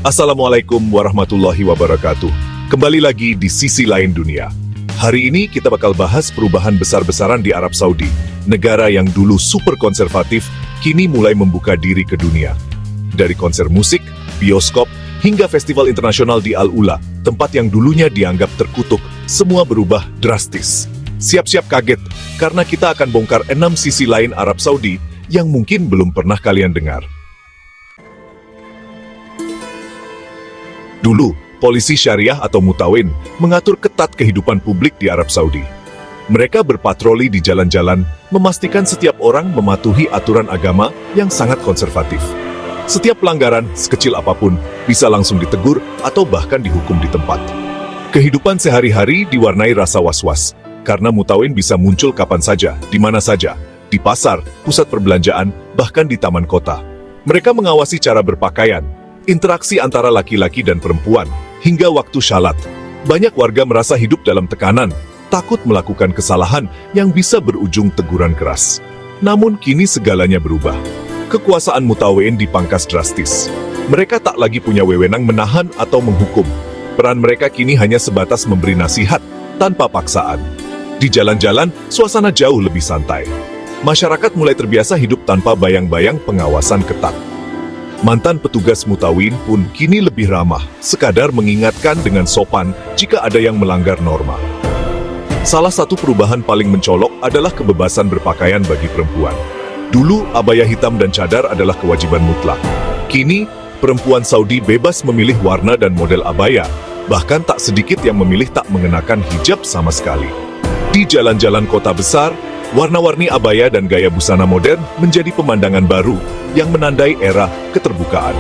Assalamualaikum warahmatullahi wabarakatuh. Kembali lagi di Sisi Lain Dunia. Hari ini kita bakal bahas perubahan besar-besaran di Arab Saudi. Negara yang dulu super konservatif, kini mulai membuka diri ke dunia. Dari konser musik, bioskop, hingga festival internasional di Al-Ula, tempat yang dulunya dianggap terkutuk, semua berubah drastis. Siap-siap kaget, karena kita akan bongkar 6 sisi lain Arab Saudi yang mungkin belum pernah kalian dengar. Dulu, polisi syariah atau mutawin mengatur ketat kehidupan publik di Arab Saudi. Mereka berpatroli di jalan-jalan, memastikan setiap orang mematuhi aturan agama yang sangat konservatif. Setiap pelanggaran, sekecil apapun, bisa langsung ditegur atau bahkan dihukum di tempat. Kehidupan sehari-hari diwarnai rasa was-was, karena mutawin bisa muncul kapan saja, di mana saja, di pasar, pusat perbelanjaan, bahkan di taman kota. Mereka mengawasi cara berpakaian, interaksi antara laki-laki dan perempuan, hingga waktu syalat. Banyak warga merasa hidup dalam tekanan, takut melakukan kesalahan yang bisa berujung teguran keras. Namun kini segalanya berubah. Kekuasaan mutawin dipangkas drastis. Mereka tak lagi punya wewenang menahan atau menghukum. Peran mereka kini hanya sebatas memberi nasihat, tanpa paksaan. Di jalan-jalan, suasana jauh lebih santai. Masyarakat mulai terbiasa hidup tanpa bayang-bayang pengawasan ketat. Mantan petugas mutawin pun kini lebih ramah, sekadar mengingatkan dengan sopan jika ada yang melanggar norma. Salah satu perubahan paling mencolok adalah kebebasan berpakaian bagi perempuan. Dulu, abaya hitam dan cadar adalah kewajiban mutlak. Kini, perempuan Saudi bebas memilih warna dan model abaya, bahkan tak sedikit yang memilih tak mengenakan hijab sama sekali. Di jalan-jalan kota besar, warna-warni abaya dan gaya busana modern menjadi pemandangan baru yang menandai era keterbukaan.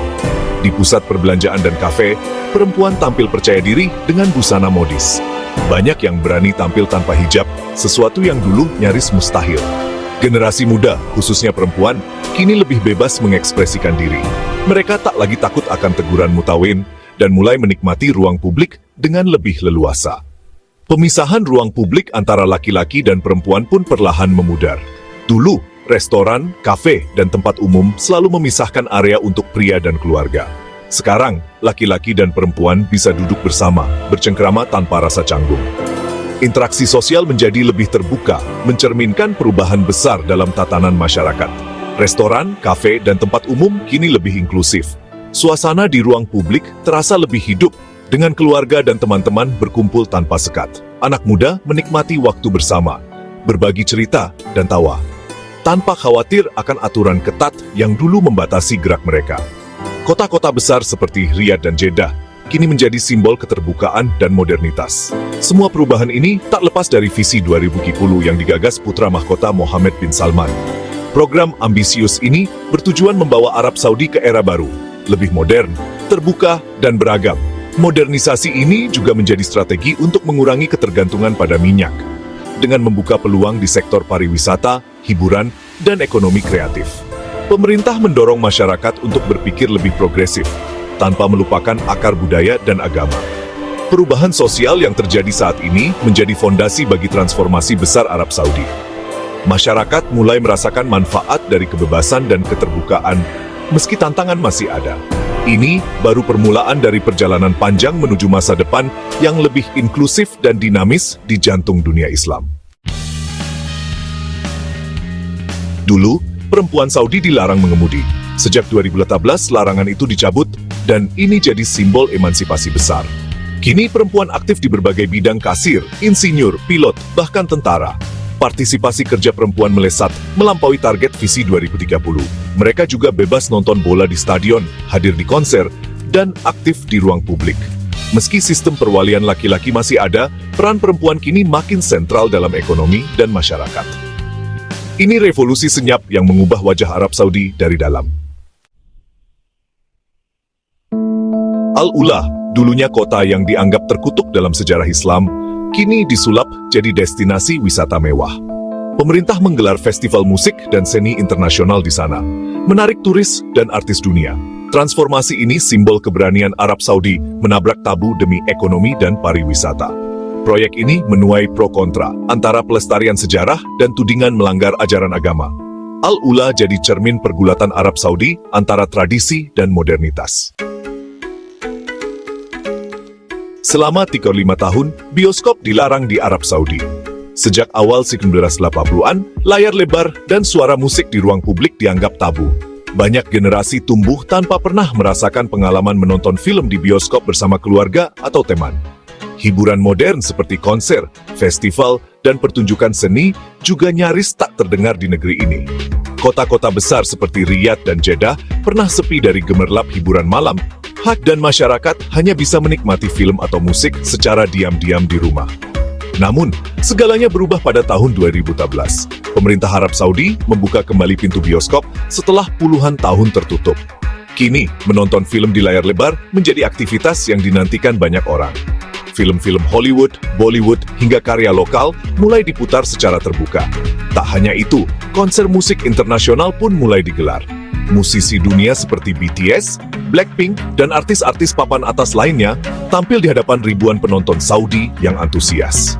Di pusat perbelanjaan dan kafe, perempuan tampil percaya diri dengan busana modis. Banyak yang berani tampil tanpa hijab, sesuatu yang dulu nyaris mustahil. Generasi muda, khususnya perempuan, kini lebih bebas mengekspresikan diri. Mereka tak lagi takut akan teguran mutawin dan mulai menikmati ruang publik dengan lebih leluasa. Pemisahan ruang publik antara laki-laki dan perempuan pun perlahan memudar. Dulu, restoran, kafe, dan tempat umum selalu memisahkan area untuk pria dan keluarga. Sekarang, laki-laki dan perempuan bisa duduk bersama, bercengkrama tanpa rasa canggung. Interaksi sosial menjadi lebih terbuka, mencerminkan perubahan besar dalam tatanan masyarakat. Restoran, kafe, dan tempat umum kini lebih inklusif. Suasana di ruang publik terasa lebih hidup, dengan keluarga dan teman-teman berkumpul tanpa sekat. Anak muda menikmati waktu bersama, berbagi cerita dan tawa, tanpa khawatir akan aturan ketat yang dulu membatasi gerak mereka. Kota-kota besar seperti Riyadh dan Jeddah kini menjadi simbol keterbukaan dan modernitas. Semua perubahan ini tak lepas dari visi 2030 yang digagas putra mahkota Mohammed bin Salman. Program ambisius ini bertujuan membawa Arab Saudi ke era baru, lebih modern, terbuka, dan beragam. Modernisasi ini juga menjadi strategi untuk mengurangi ketergantungan pada minyak, dengan membuka peluang di sektor pariwisata, hiburan, dan ekonomi kreatif. Pemerintah mendorong masyarakat untuk berpikir lebih progresif, tanpa melupakan akar budaya dan agama. Perubahan sosial yang terjadi saat ini menjadi fondasi bagi transformasi besar Arab Saudi. Masyarakat mulai merasakan manfaat dari kebebasan dan keterbukaan, meski tantangan masih ada. Ini baru permulaan dari perjalanan panjang menuju masa depan yang lebih inklusif dan dinamis di jantung dunia Islam. Dulu, perempuan Saudi dilarang mengemudi. Sejak 2018, larangan itu dicabut, dan ini jadi simbol emansipasi besar. Kini perempuan aktif di berbagai bidang kasir, insinyur, pilot, bahkan tentara. Partisipasi kerja perempuan melesat, melampaui target visi 2030. Mereka juga bebas nonton bola di stadion, hadir di konser, dan aktif di ruang publik. Meski sistem perwalian laki-laki masih ada, peran perempuan kini makin sentral dalam ekonomi dan masyarakat. Ini revolusi senyap yang mengubah wajah Arab Saudi dari dalam. Al-Ula, dulunya kota yang dianggap terkutuk dalam sejarah Islam, kini disulap jadi destinasi wisata mewah. Pemerintah menggelar festival musik dan seni internasional di sana, menarik turis dan artis dunia. Transformasi ini simbol keberanian Arab Saudi menabrak tabu demi ekonomi dan pariwisata. Proyek ini menuai pro kontra antara pelestarian sejarah dan tudingan melanggar ajaran agama. Al-Ula jadi cermin pergulatan Arab Saudi antara tradisi dan modernitas. Selama 35 tahun, bioskop dilarang di Arab Saudi. Sejak awal 1980-an, layar lebar dan suara musik di ruang publik dianggap tabu. Banyak generasi tumbuh tanpa pernah merasakan pengalaman menonton film di bioskop bersama keluarga atau teman. Hiburan modern seperti konser, festival, dan pertunjukan seni juga nyaris tak terdengar di negeri ini. Kota-kota besar seperti Riyadh dan Jeddah pernah sepi dari gemerlap hiburan malam, dan masyarakat hanya bisa menikmati film atau musik secara diam-diam di rumah. Namun, segalanya berubah pada tahun 2014. Pemerintah Arab Saudi membuka kembali pintu bioskop setelah puluhan tahun tertutup. Kini, menonton film di layar lebar menjadi aktivitas yang dinantikan banyak orang. Film-film Hollywood, Bollywood, hingga karya lokal mulai diputar secara terbuka. Tak hanya itu, konser musik internasional pun mulai digelar. Musisi dunia seperti BTS, Blackpink, dan artis-artis papan atas lainnya tampil di hadapan ribuan penonton Saudi yang antusias.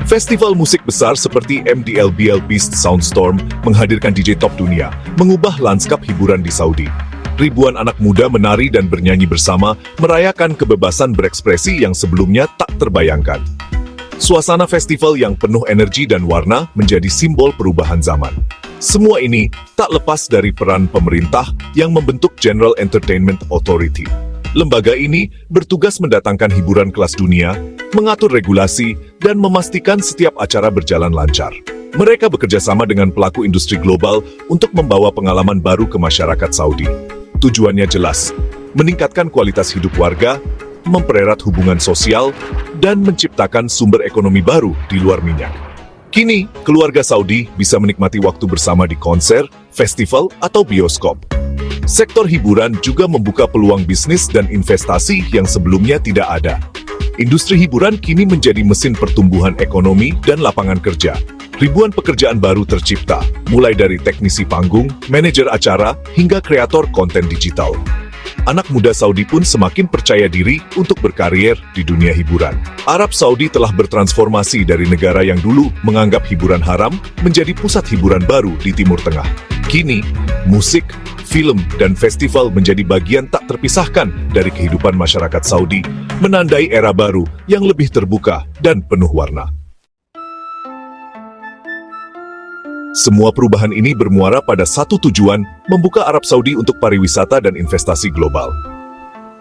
Festival musik besar seperti MDLBL Beast Soundstorm menghadirkan DJ top dunia, mengubah lanskap hiburan di Saudi. Ribuan anak muda menari dan bernyanyi bersama, merayakan kebebasan berekspresi yang sebelumnya tak terbayangkan. Suasana festival yang penuh energi dan warna menjadi simbol perubahan zaman. Semua ini tak lepas dari peran pemerintah yang membentuk General Entertainment Authority. Lembaga ini bertugas mendatangkan hiburan kelas dunia, mengatur regulasi, dan memastikan setiap acara berjalan lancar. Mereka bekerja sama dengan pelaku industri global untuk membawa pengalaman baru ke masyarakat Saudi. Tujuannya jelas, meningkatkan kualitas hidup warga, mempererat hubungan sosial, dan menciptakan sumber ekonomi baru di luar minyak. Kini, keluarga Saudi bisa menikmati waktu bersama di konser, festival, atau bioskop. Sektor hiburan juga membuka peluang bisnis dan investasi yang sebelumnya tidak ada. Industri hiburan kini menjadi mesin pertumbuhan ekonomi dan lapangan kerja. Ribuan pekerjaan baru tercipta, mulai dari teknisi panggung, manajer acara, hingga kreator konten digital. Anak muda Saudi pun semakin percaya diri untuk berkarier di dunia hiburan. Arab Saudi telah bertransformasi dari negara yang dulu menganggap hiburan haram menjadi pusat hiburan baru di Timur Tengah. Kini, musik, film, dan festival menjadi bagian tak terpisahkan dari kehidupan masyarakat Saudi, menandai era baru yang lebih terbuka dan penuh warna. Semua perubahan ini bermuara pada satu tujuan, membuka Arab Saudi untuk pariwisata dan investasi global.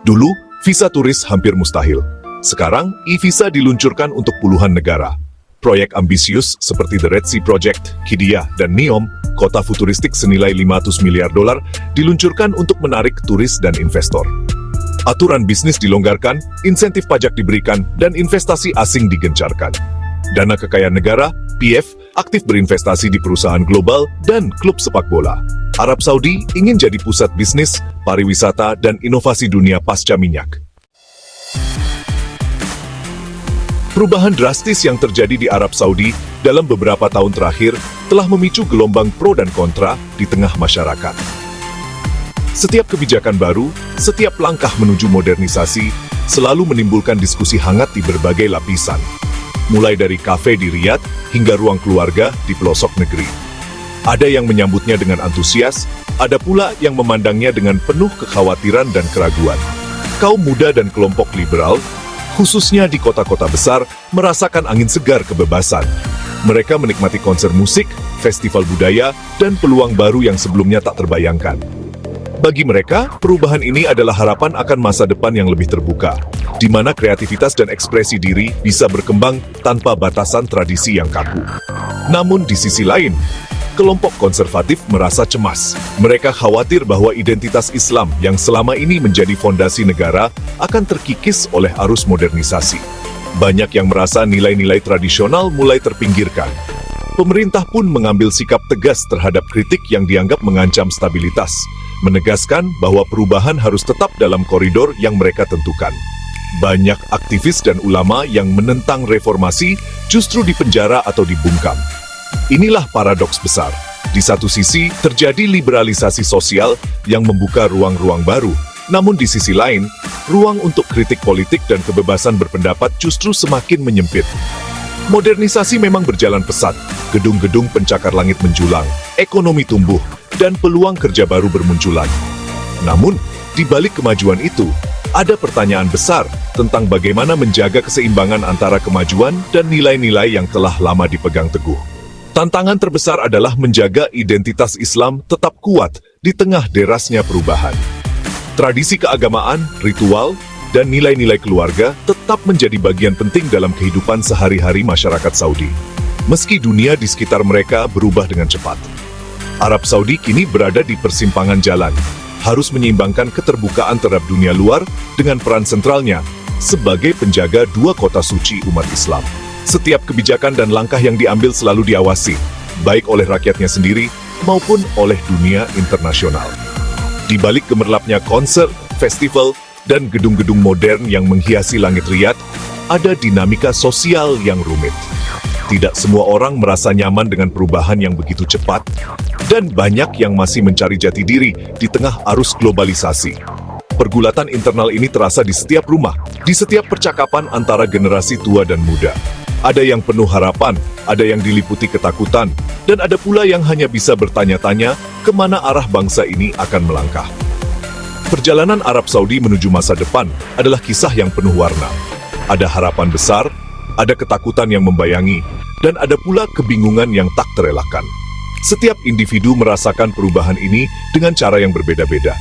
Dulu, visa turis hampir mustahil. Sekarang, e-visa diluncurkan untuk puluhan negara. Proyek ambisius seperti The Red Sea Project, Qiddiya, dan NEOM, kota futuristik senilai $500 miliar, diluncurkan untuk menarik turis dan investor. Aturan bisnis dilonggarkan, insentif pajak diberikan, dan investasi asing digencarkan. Dana kekayaan negara, PF, aktif berinvestasi di perusahaan global dan klub sepak bola. Arab Saudi ingin jadi pusat bisnis, pariwisata, dan inovasi dunia pasca minyak. Perubahan drastis yang terjadi di Arab Saudi dalam beberapa tahun terakhir telah memicu gelombang pro dan kontra di tengah masyarakat. Setiap kebijakan baru, setiap langkah menuju modernisasi, selalu menimbulkan diskusi hangat di berbagai lapisan. Mulai dari kafe di Riyadh hingga ruang keluarga di pelosok negeri. Ada yang menyambutnya dengan antusias, ada pula yang memandangnya dengan penuh kekhawatiran dan keraguan. Kaum muda dan kelompok liberal, khususnya di kota-kota besar, merasakan angin segar kebebasan. Mereka menikmati konser musik, festival budaya, dan peluang baru yang sebelumnya tak terbayangkan. Bagi mereka, perubahan ini adalah harapan akan masa depan yang lebih terbuka, di mana kreativitas dan ekspresi diri bisa berkembang tanpa batasan tradisi yang kaku. Namun di sisi lain, kelompok konservatif merasa cemas. Mereka khawatir bahwa identitas Islam yang selama ini menjadi fondasi negara akan terkikis oleh arus modernisasi. Banyak yang merasa nilai-nilai tradisional mulai terpinggirkan. Pemerintah pun mengambil sikap tegas terhadap kritik yang dianggap mengancam stabilitas, menegaskan bahwa perubahan harus tetap dalam koridor yang mereka tentukan. Banyak aktivis dan ulama yang menentang reformasi justru dipenjara atau dibungkam. Inilah paradoks besar. Di satu sisi, terjadi liberalisasi sosial yang membuka ruang-ruang baru. Namun di sisi lain, ruang untuk kritik politik dan kebebasan berpendapat justru semakin menyempit. Modernisasi memang berjalan pesat, gedung-gedung pencakar langit menjulang, ekonomi tumbuh, dan peluang kerja baru bermunculan. Namun, di balik kemajuan itu, Ada pertanyaan besar tentang bagaimana menjaga keseimbangan antara kemajuan dan nilai-nilai yang telah lama dipegang teguh. Tantangan terbesar adalah menjaga identitas Islam tetap kuat di tengah derasnya perubahan. Tradisi keagamaan, ritual, dan nilai-nilai keluarga tetap menjadi bagian penting dalam kehidupan sehari-hari masyarakat Saudi. Meski dunia di sekitar mereka berubah dengan cepat. Arab Saudi kini berada di persimpangan jalan, harus menyeimbangkan keterbukaan terhadap dunia luar dengan peran sentralnya sebagai penjaga dua kota suci umat Islam. Setiap kebijakan dan langkah yang diambil selalu diawasi, baik oleh rakyatnya sendiri maupun oleh dunia internasional. Di balik gemerlapnya konser, festival, dan gedung-gedung modern yang menghiasi langit Riyadh, ada dinamika sosial yang rumit. Tidak semua orang merasa nyaman dengan perubahan yang begitu cepat, dan banyak yang masih mencari jati diri di tengah arus globalisasi. Pergulatan internal ini terasa di setiap rumah, di setiap percakapan antara generasi tua dan muda. Ada yang penuh harapan, ada yang diliputi ketakutan, dan ada pula yang hanya bisa bertanya-tanya kemana arah bangsa ini akan melangkah. Perjalanan Arab Saudi menuju masa depan adalah kisah yang penuh warna. Ada harapan besar, ada ketakutan yang membayangi, dan ada pula kebingungan yang tak terelakkan. Setiap individu merasakan perubahan ini dengan cara yang berbeda-beda.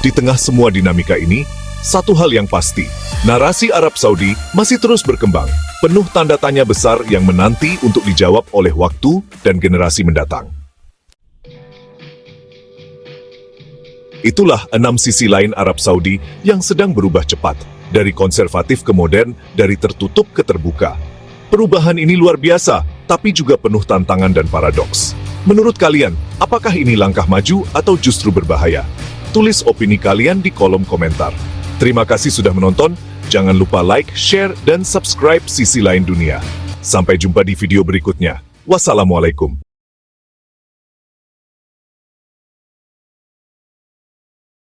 Di tengah semua dinamika ini, satu hal yang pasti, narasi Arab Saudi masih terus berkembang, penuh tanda tanya besar yang menanti untuk dijawab oleh waktu dan generasi mendatang. Itulah 6 sisi lain Arab Saudi yang sedang berubah cepat, dari konservatif ke modern, dari tertutup ke terbuka. Perubahan ini luar biasa, tapi juga penuh tantangan dan paradoks. Menurut kalian, apakah ini langkah maju atau justru berbahaya? Tulis opini kalian di kolom komentar. Terima kasih sudah menonton, jangan lupa like, share, dan subscribe Sisi Lain Dunia. Sampai jumpa di video berikutnya. Wassalamualaikum.